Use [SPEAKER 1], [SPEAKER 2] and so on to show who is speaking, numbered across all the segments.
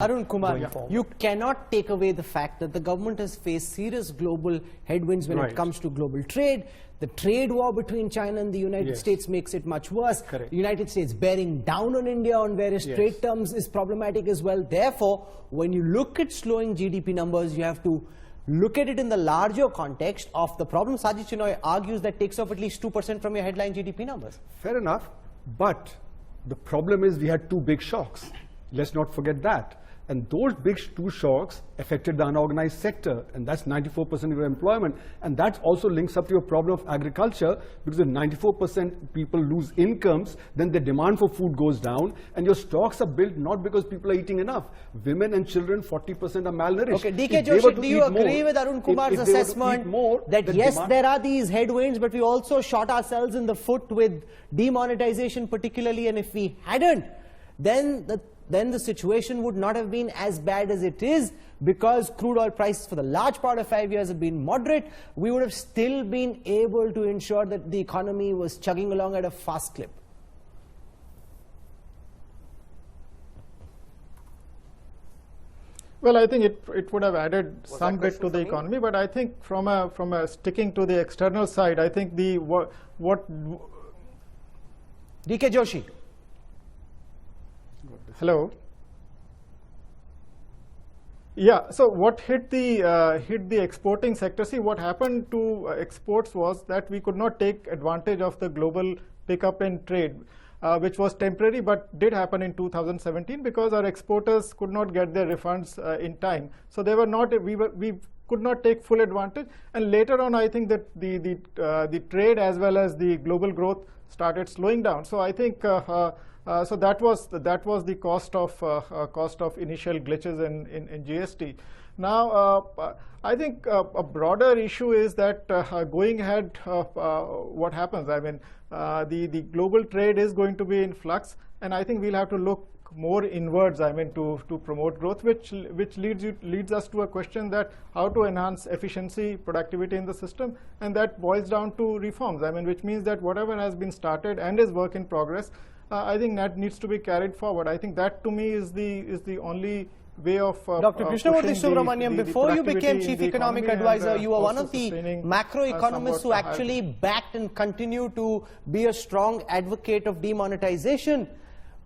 [SPEAKER 1] Arun Kumar, you cannot take away the fact that the government has faced serious global headwinds when it comes to global trade. The trade war between China and the United States makes it much worse.
[SPEAKER 2] Correct.
[SPEAKER 1] The United States bearing down on India on various trade terms is problematic as well. Therefore, when you look at slowing GDP numbers, you have to look at it in the larger context of the problem. Sajid Chinoy argues that takes off at least 2% from your headline GDP numbers.
[SPEAKER 2] Fair enough, but the problem is we had two big shocks. Let's not forget that. And those big two shocks affected the unorganized sector, and that's 94% of your employment. And that also links up to your problem of agriculture, because if 94% people lose incomes, then the demand for food goes down, and your stocks are built not because people are eating enough. Women and children, 40% are malnourished.
[SPEAKER 1] Okay, DK Joshi, do you agree with Arun Kumar's assessment that yes, there are these headwinds, but we also shot ourselves in the foot with demonetization particularly, and if we hadn't, then the situation would not have been as bad as it is, because crude oil prices for the large part of 5 years have been moderate. We would have still been able to ensure that the economy was chugging along at a fast clip.
[SPEAKER 3] Well, I think it would have added some bit to the economy, but I think from a sticking to the external side, I think the what
[SPEAKER 1] DK Joshi.
[SPEAKER 3] Hello. Yeah. So what hit the exporting sector? See, what happened to exports was that we could not take advantage of the global pickup in trade, which was temporary, but did happen in 2017 because our exporters could not get their refunds in time. So they were not. We could not take full advantage. And later on, I think that the trade as well as the global growth started slowing down. So I think. So that was the cost of initial glitches in GST. Now, I think a broader issue is that going ahead, what happens? I mean, the global trade is going to be in flux, and I think we'll have to look more inwards. I mean, to promote growth, which leads us to a question that how to enhance efficiency, productivity in the system, and that boils down to reforms. I mean, which means that whatever has been started and is work in progress, I think that needs to be carried forward. I think that, to me, is the only way of
[SPEAKER 1] Dr. Krishnamurthy Subramaniam, before you became Chief Economic Advisor, you were one of the macroeconomists who actually backed and continue to be a strong advocate of demonetization.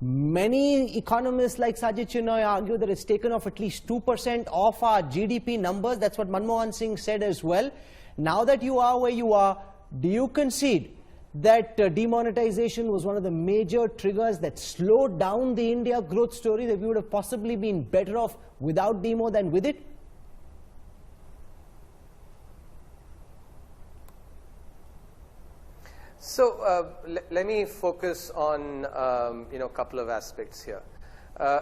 [SPEAKER 1] Many economists like Sajid Chinoy argue that it's taken off at least 2% of our GDP numbers. That's what Manmohan Singh said as well. Now that you are where you are, do you concede that demonetization was one of the major triggers that slowed down the India growth story, that we would have possibly been better off without demo than with it?
[SPEAKER 4] So let me focus on a couple of aspects here.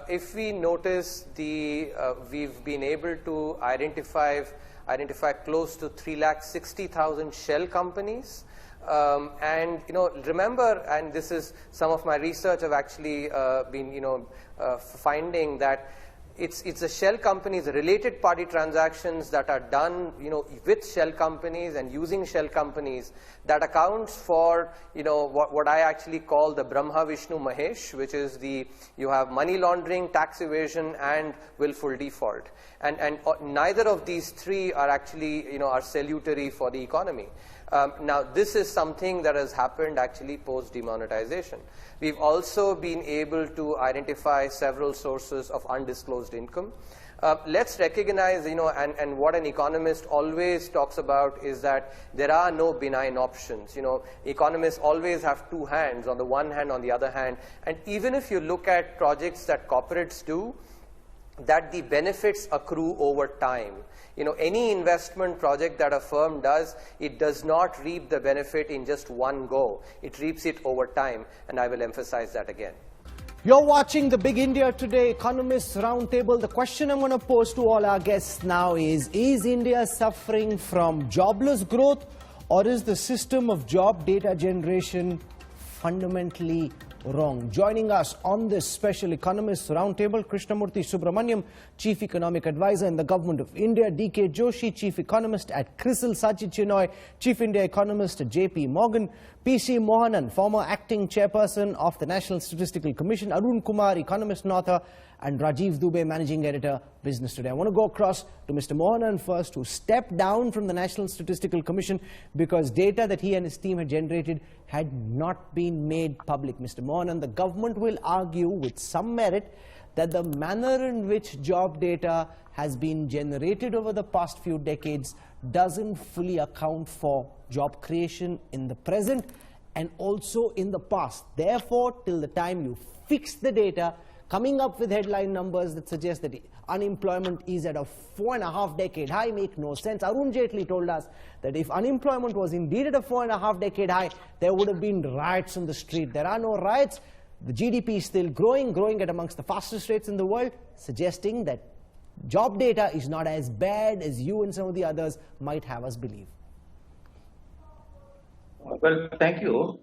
[SPEAKER 4] If we notice we've been able to identify close to 360,000 shell companies. And remember, and this is some of my research have actually been finding that it's the shell companies, the related party transactions that are done with shell companies and using shell companies that accounts for what I actually call the Brahma Vishnu Mahesh, which is you have money laundering, tax evasion, and willful default, and neither of these three are actually are salutary for the economy. Now, this is something that has happened actually post demonetization. We've also been able to identify several sources of undisclosed income. Let's recognize, and what an economist always talks about is that there are no benign options. Economists always have two hands, on the one hand, on the other hand. And even if you look at projects that corporates do, that the benefits accrue over time. Any investment project that a firm does, it does not reap the benefit in just one go. It reaps it over time, and I will emphasize that again.
[SPEAKER 1] You're watching the Big India Today Economists Roundtable. The question I'm going to pose to all our guests now is India suffering from jobless growth, or is the system of job data generation fundamentally wrong? Joining us on this special Economists Roundtable, Krishnamurthy Subramaniam, Chief Economic Advisor in the Government of India, DK Joshi, Chief Economist at CRISIL, Sajid Chinoy, Chief India Economist at JP Morgan, PC Mohanan, former Acting Chairperson of the National Statistical Commission, Arun Kumar, Economist and author, and Rajeev Dubey, Managing Editor, Business Today. I want to go across to Mr. Mohanan first, who stepped down from the National Statistical Commission because data that he and his team had generated had not been made public. Mr. Mohanan, the government will argue with some merit that the manner in which job data has been generated over the past few decades doesn't fully account for job creation in the present and also in the past. Therefore, till the time you fix the data, coming up with headline numbers that suggest that unemployment is at a 4.5-decade high make no sense. Arun Jaitley told us that if unemployment was indeed at a 4.5-decade high, there would have been riots on the street. There are no riots. The GDP is still growing at amongst the fastest rates in the world, suggesting that job data is not as bad as you and some of the others might have us believe.
[SPEAKER 5] Well, thank you.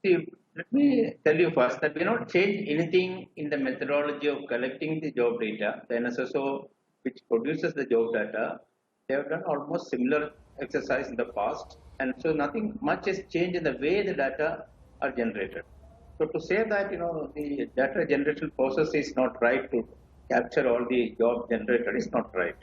[SPEAKER 5] See, let me tell you first that we not changed anything in the methodology of collecting the job data. The NSSO, which produces the job data, they have done almost similar exercise in the past, and so nothing much has changed in the way the data are generated. So to say that the data generation process is not right to capture all the job generated is not right.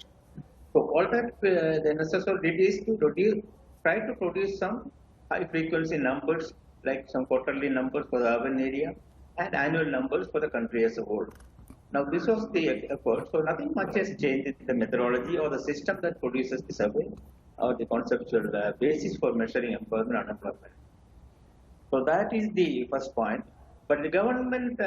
[SPEAKER 5] So all that the NSSO did is to try to produce some high frequency numbers, like some quarterly numbers for the urban area and annual numbers for the country as a whole. Now this was the effort, so nothing much has changed in the methodology or the system that produces the survey or the conceptual basis for measuring employment and unemployment. So that is the first point. But the government,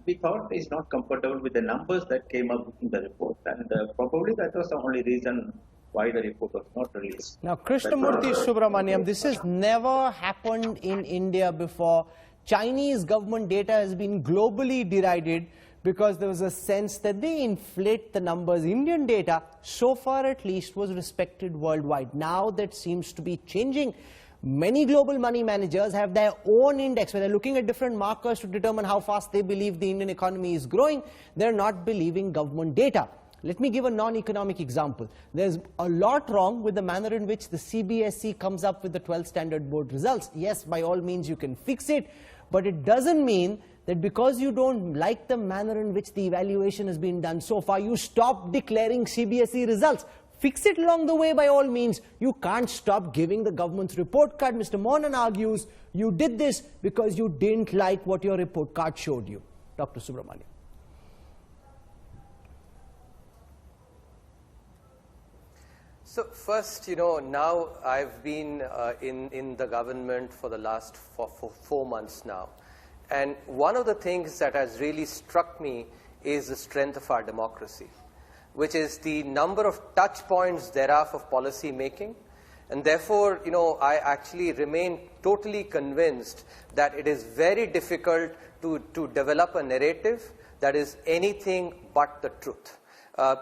[SPEAKER 5] we thought, is not comfortable with the numbers that came up in the report, and probably that was the only reason why the report was not released.
[SPEAKER 1] Now, Krishnamurthy Subramaniam, this has never happened in India before. Chinese government data has been globally derided because there was a sense that they inflate the numbers. Indian data, so far at least, was respected worldwide. Now that seems to be changing. Many global money managers have their own index where they're looking at different markers to determine how fast they believe the Indian economy is growing. They're not believing government data. Let me give a non-economic example. There's a lot wrong with the manner in which the CBSE comes up with the 12th Standard Board results. Yes, by all means you can fix it, but it doesn't mean that because you don't like the manner in which the evaluation has been done so far, you stop declaring CBSE results. Fix it along the way by all means. You can't stop giving the government's report card. Mr. Mohanan argues you did this because you didn't like what your report card showed you. Dr. Subramaniam.
[SPEAKER 4] So first, now I've been in the government for the last 4 months now. And one of the things that has really struck me is the strength of our democracy, which is the number of touch points there are for policy making. And therefore, I actually remain totally convinced that it is very difficult to develop a narrative that is anything but the truth.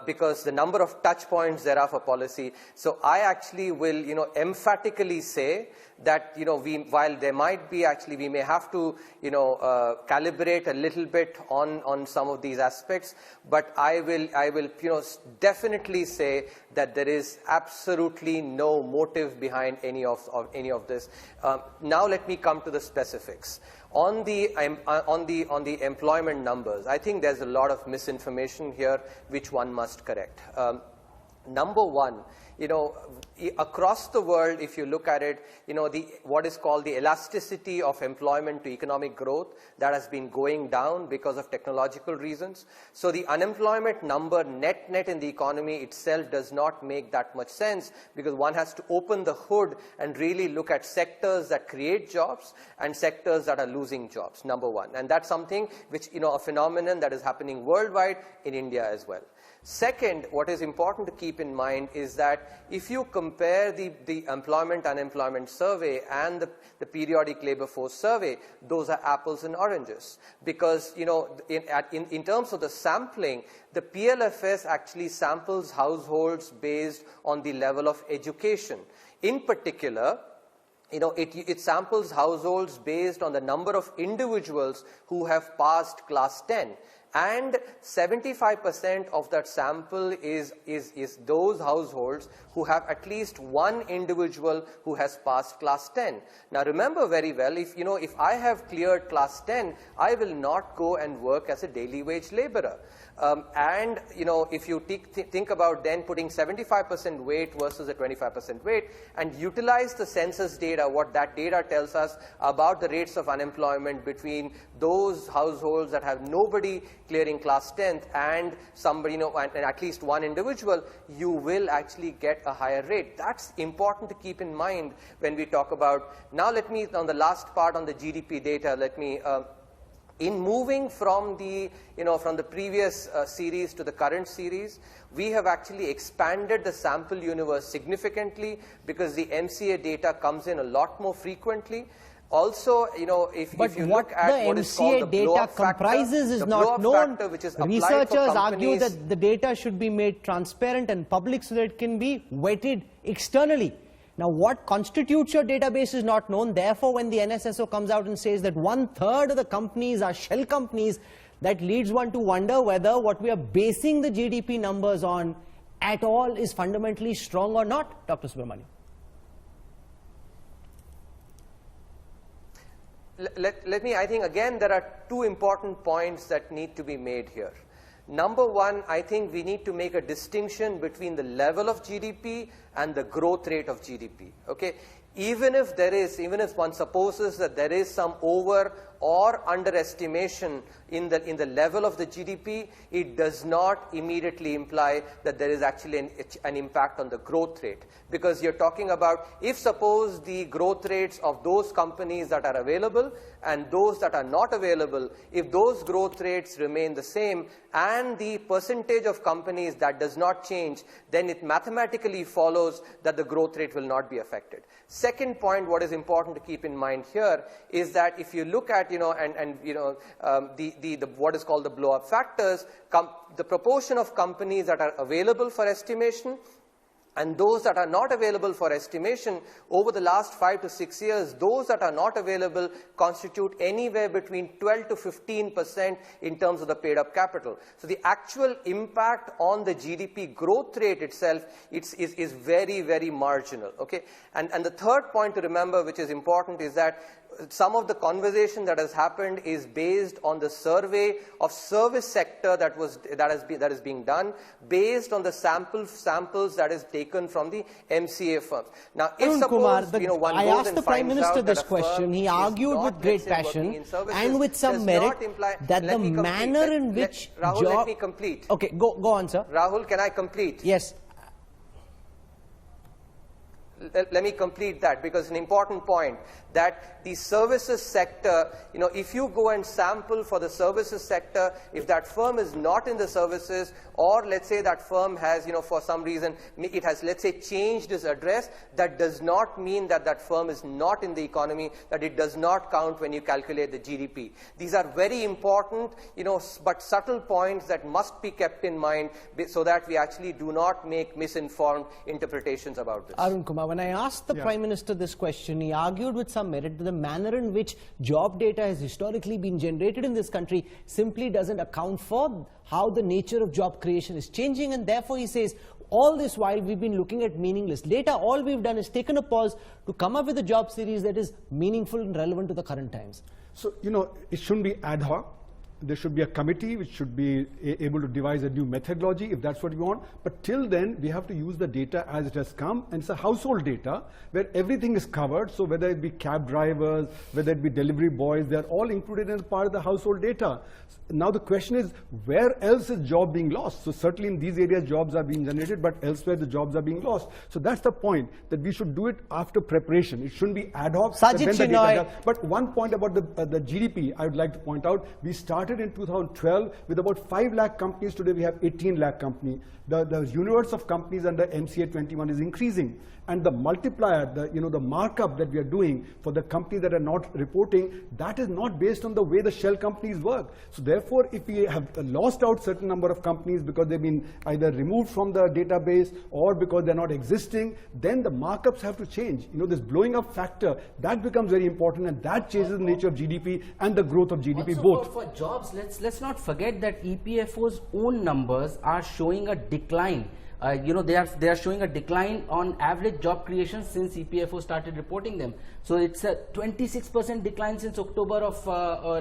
[SPEAKER 4] Because the number of touch points there are for policy. So I actually will, emphatically say that, while there might be we may have to, calibrate a little bit on some of these aspects, but I will, definitely say that there is absolutely no motive behind any of this. Now let me come to the specifics. On the employment numbers, I think there's a lot of misinformation here which one must correct. Number one, across the world, if you look at it, what is called the elasticity of employment to economic growth, that has been going down because of technological reasons. So the unemployment number net in the economy itself does not make that much sense, because one has to open the hood and really look at sectors that create jobs and sectors that are losing jobs, number one. And that's something which, a phenomenon that is happening worldwide, in India as well. Second, what is important to keep in mind is that if you compare the employment-unemployment survey and the periodic labor force survey, those are apples and oranges. Because, in terms of the sampling, the PLFS actually samples households based on the level of education. In particular, it samples households based on the number of individuals who have passed class 10. And 75% of that sample is those households who have at least one individual who has passed class 10. Now remember very well, if I have cleared class 10, I will not go and work as a daily wage laborer. And if you think about then putting 75% weight versus a 25% weight and utilize the census data, what that data tells us about the rates of unemployment between those households that have nobody clearing class 10th and somebody, and at least one individual, you will actually get a higher rate. That's important to keep in mind when we talk about. Now let me, on the last part on the GDP data, let me in moving from the previous series to the current series, we have actually expanded the sample universe significantly because the MCA data comes in a lot more frequently. Also, if you look at what is called the blow-up factor,
[SPEAKER 1] comprises is not known. Researchers argue that the data should be made transparent and public so that it can be vetted externally. Now, what constitutes your database is not known. Therefore, when the NSSO comes out and says that 1/3 of the companies are shell companies, that leads one to wonder whether what we are basing the GDP numbers on at all is fundamentally strong or not, Dr. Subramaniam.
[SPEAKER 4] I think again there are two important points that need to be made here. Number one, I think we need to make a distinction between the level of GDP and the growth rate of GDP. Okay? Even if one supposes that there is some over or underestimation in the level of the GDP, it does not immediately imply that there is actually an impact on the growth rate. Because you're talking about, if suppose the growth rates of those companies that are available and those that are not available, if those growth rates remain the same and the percentage of companies that does not change, then it mathematically follows that the growth rate will not be affected. Second point, what is important to keep in mind here is that if you look at, what is called the blow-up factors, the proportion of companies that are available for estimation and those that are not available for estimation, over the last 5 to 6 years, those that are not available constitute anywhere between 12 to 15% in terms of the paid up capital. So the actual impact on the GDP growth rate itself is very, very marginal. Okay? And the third point to remember, which is important, is that some of the conversation that has happened is based on the survey of service sector that is being done based on the samples that is taken from the MCA firms. Now, if suppose
[SPEAKER 1] I asked the Prime Minister this question, he argued with great passion and with some merit that the manner in which
[SPEAKER 4] Rahul, let me complete.
[SPEAKER 1] Okay, go on, sir.
[SPEAKER 4] Rahul, can I complete?
[SPEAKER 1] Yes.
[SPEAKER 4] Let me complete that, because it's an important point that the services sector, if you go and sample for the services sector, if that firm is not in the services, or let's say that firm has, for some reason, it has, let's say, changed its address, that does not mean that that firm is not in the economy, that it does not count when you calculate the GDP. These are very important, but subtle points that must be kept in mind so that we actually do not make misinformed interpretations about this.
[SPEAKER 1] Arun Kumar, when I asked the Prime Minister this question, he argued with some merit that the manner in which job data has historically been generated in this country simply doesn't account for how the nature of job creation is changing, and therefore he says all this while we've been looking at meaningless data. All we've done is taken a pause to come up with a job series that is meaningful and relevant to the current times.
[SPEAKER 2] So, it shouldn't be ad hoc. There should be a committee which should be able to devise a new methodology if that's what you want. But till then, we have to use the data as it has come. And it's a household data where everything is covered. So whether it be cab drivers, whether it be delivery boys, they're all included as part of the household data. Now the question is, where else is job being lost? So certainly in these areas, jobs are being generated, but elsewhere the jobs are being lost. So that's the point, that we should do it after preparation. It shouldn't be ad hoc. But one point about the GDP, I would like to point out, we started in 2012 with about 5 lakh companies. Today we have 18 lakh companies. The universe of companies under MCA 21 is increasing. And the multiplier, the markup that we are doing for the companies that are not reporting, that is not based on the way the shell companies work. So therefore, if we have lost out certain number of companies because they've been either removed from the database or because they're not existing, then the markups have to change. This blowing up factor, that becomes very important, and that changes the nature of GDP and the growth of GDP both.
[SPEAKER 1] For job
[SPEAKER 6] jobs, let's not forget that EPFO's own numbers are showing a decline. You know, they are showing a decline on average job creation since EPFO started reporting them. So it's a 26% decline since October of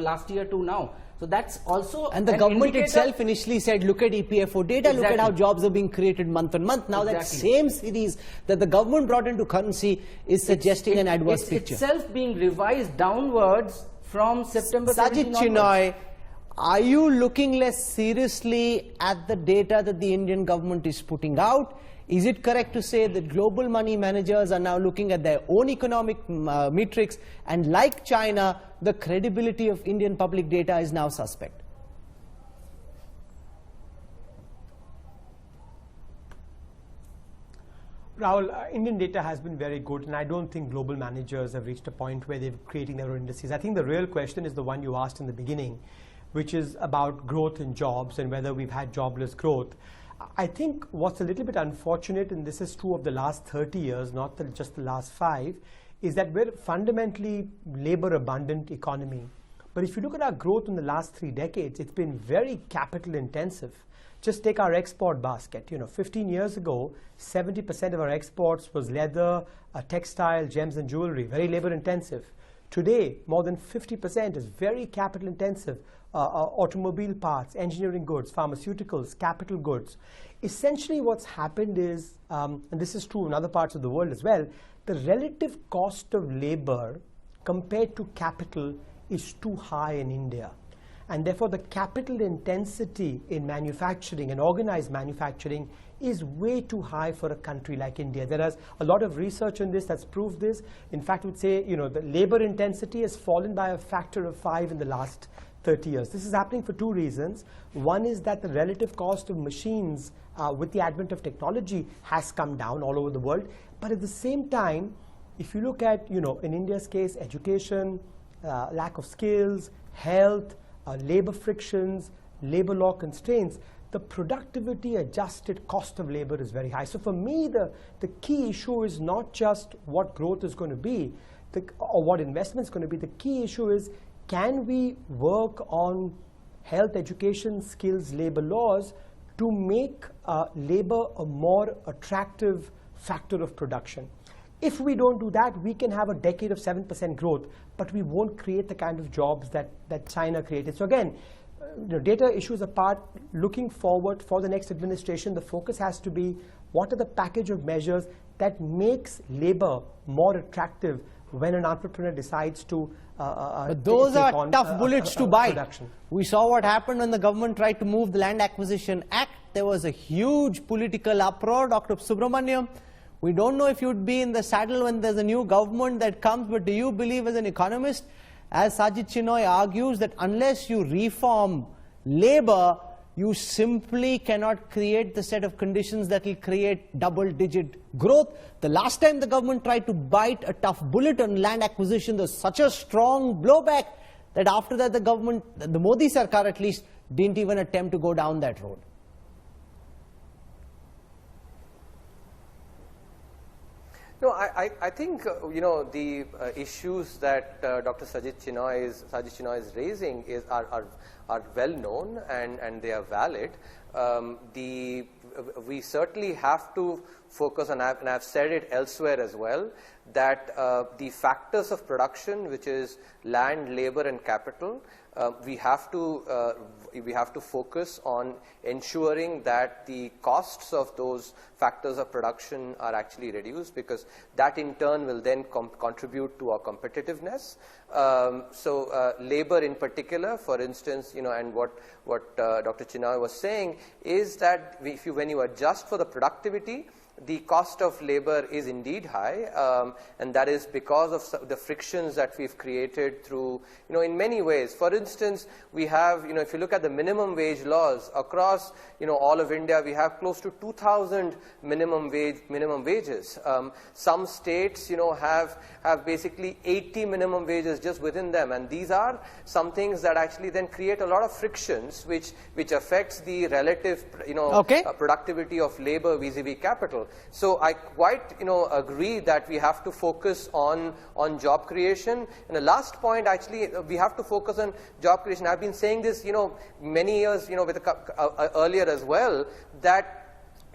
[SPEAKER 6] last year to now. So that's also
[SPEAKER 1] and the government itself initially said, look at EPFO data, look at how jobs are being created month on month. Now that same series that the government brought into currency is suggesting an adverse picture.
[SPEAKER 6] It's itself being revised downwards from September 17
[SPEAKER 1] Sajid Chinoy, are you looking less seriously at the data that the Indian government is putting out? Is it correct to say that global money managers are now looking at their own economic metrics, and like China, the credibility of Indian public data is now suspect?
[SPEAKER 7] Rahul, Indian data has been very good, and I don't think global managers have reached a point where they're creating their own indices. I think the real question is the one you asked in the beginning, which is about growth in jobs and whether we've had jobless growth. I think what's a little bit unfortunate, and this is true of the last 30 years, not just the last 5, is that we're fundamentally labor-abundant economy. But if you look at our growth in the last 3 decades, it's been very capital-intensive. Just take our export basket. You know, 15 years ago, 70% of our exports was leather, textile, gems and jewelry, very labor-intensive. Today, more than 50% is very capital-intensive. Automobile parts, engineering goods, pharmaceuticals, capital goods. Essentially what's happened is, and this is true in other parts of the world as well, the relative cost of labor compared to capital is too high in India. And therefore the capital intensity in manufacturing and organized manufacturing is way too high for a country like India. There is a lot of research on this that's proved this. In fact, I would say, you know, the labor intensity has fallen by a factor of 5 in the last 30 years. This is happening for 2 reasons. One is that the relative cost of machines with the advent of technology has come down all over the world. But at the same time, if you look at, you know, in India's case, education, lack of skills, health, labor frictions, labor law constraints, the productivity adjusted cost of labor is very high. So for me, the key issue is not just what growth is going to be or what investment is going to be. The key issue is, can we work on health, education, skills, labor laws to make labor a more attractive factor of production? If we don't do that, we can have a decade of 7% growth, but we won't create the kind of jobs that China created. So again, data issues apart, looking forward for the next administration, the focus has to be what are the package of measures that makes labor more attractive when an entrepreneur decides to
[SPEAKER 1] but those are tough bullets to bite. Production. We saw what happened when the government tried to move the Land Acquisition Act. There was a huge political uproar. Dr. Subramaniam, we don't know if you'd be in the saddle when there's a new government that comes, but do you believe as an economist, as Sajid Chinoy argues, that unless you reform labor, you simply cannot create the set of conditions that will create double-digit growth? The last time the government tried to bite a tough bullet on land acquisition, there was such a strong blowback that after that the government, the Modi Sarkar at least, didn't even attempt to go down that road.
[SPEAKER 4] No, I think you know, the issues that Dr. Sajid Chinoy is raising are well known and they are valid. We certainly have to focus on, and I've said it elsewhere as well, that the factors of production, which is land, labor, and capital, we have to focus on ensuring that the costs of those factors of production are actually reduced, because that in turn will then contribute to our competitiveness. So labor in particular, for instance, you know, and what Dr. Chinoy was saying is that when you adjust for the productivity, the cost of labor is indeed high, and that is because of the frictions that we've created through, you know, in many ways. For instance, we have, you know, if you look at the minimum wage laws across, you know, all of India, we have close to 2,000 minimum wages. Some states, you know, have basically 80 minimum wages just within them, and these are some things that actually then create a lot of frictions, which affects the relative, you know, productivity of labor vis-a-vis capital. general. So I quite, agree that we have to focus on job creation. And the last point, actually, we have to focus on job creation. I've been saying this, many years, with earlier as well, that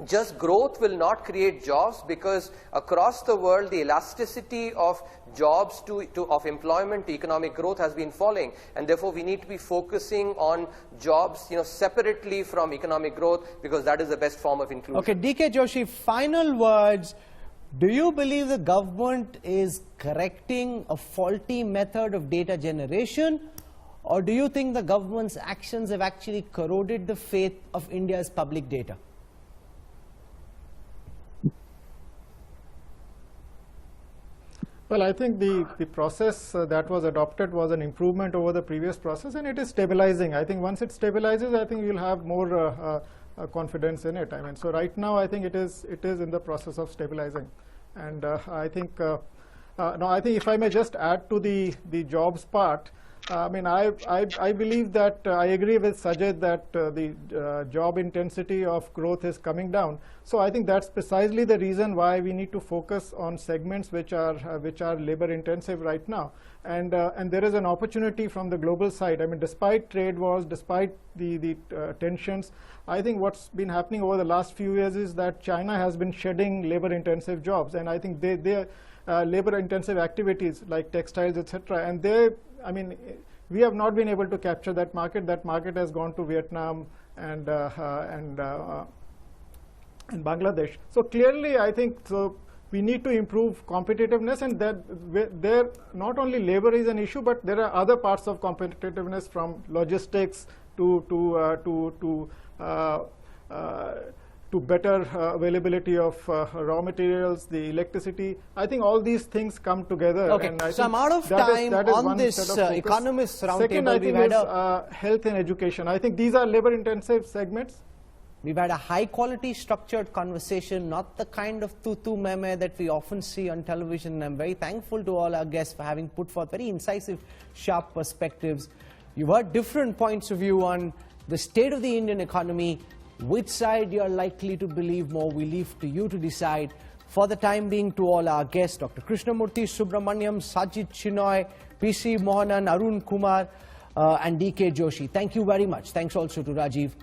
[SPEAKER 4] just growth will not create jobs, because across the world the elasticity of jobs of employment to economic growth has been falling, and therefore we need to be focusing on jobs separately from economic growth, because that is the best form of inclusion.
[SPEAKER 1] Okay, DK Joshi, final words. Do you believe the government is correcting a faulty method of data generation, or do you think the government's actions have actually corroded the faith of India's public data?
[SPEAKER 3] Well, I think the process that was adopted was an improvement over the previous process, and it is stabilizing. I think once it stabilizes, I think you'll have more confidence in it. I mean, so right now, I think it is in the process of stabilizing, and I think I think if I may just add to the jobs part. I mean, I believe that I agree with Sajid that the job intensity of growth is coming down. So I think that's precisely the reason why we need to focus on segments which are labor intensive right now. And there is an opportunity from the global side. I mean, despite trade wars, despite the tensions, I think what's been happening over the last few years is that China has been shedding labor intensive jobs, and I think they labor intensive activities like textiles, etc. And I mean, we have not been able to capture that market. That market has gone to Vietnam and Bangladesh. So clearly, I think we need to improve competitiveness, and that there not only labor is an issue, but there are other parts of competitiveness, from logistics to better availability of raw materials, the electricity. I think all these things come together.
[SPEAKER 1] Okay,
[SPEAKER 3] and I
[SPEAKER 1] so I'm
[SPEAKER 3] think
[SPEAKER 1] out of time on this Economists Roundtable.
[SPEAKER 3] Second, I think is health and education. I think these are labor-intensive segments.
[SPEAKER 1] We've had a high-quality, structured conversation, not the kind of tutu meme that we often see on television. And I'm very thankful to all our guests for having put forth very incisive, sharp perspectives. You've heard different points of view on the state of the Indian economy. Which side you're likely to believe more, we leave to you to decide. For the time being, to all our guests, Dr. Krishnamurthy Subramaniam, Sajid Chinoy, PC Mohanan, Arun Kumar, and DK Joshi. Thank you very much. Thanks also to Rajeev.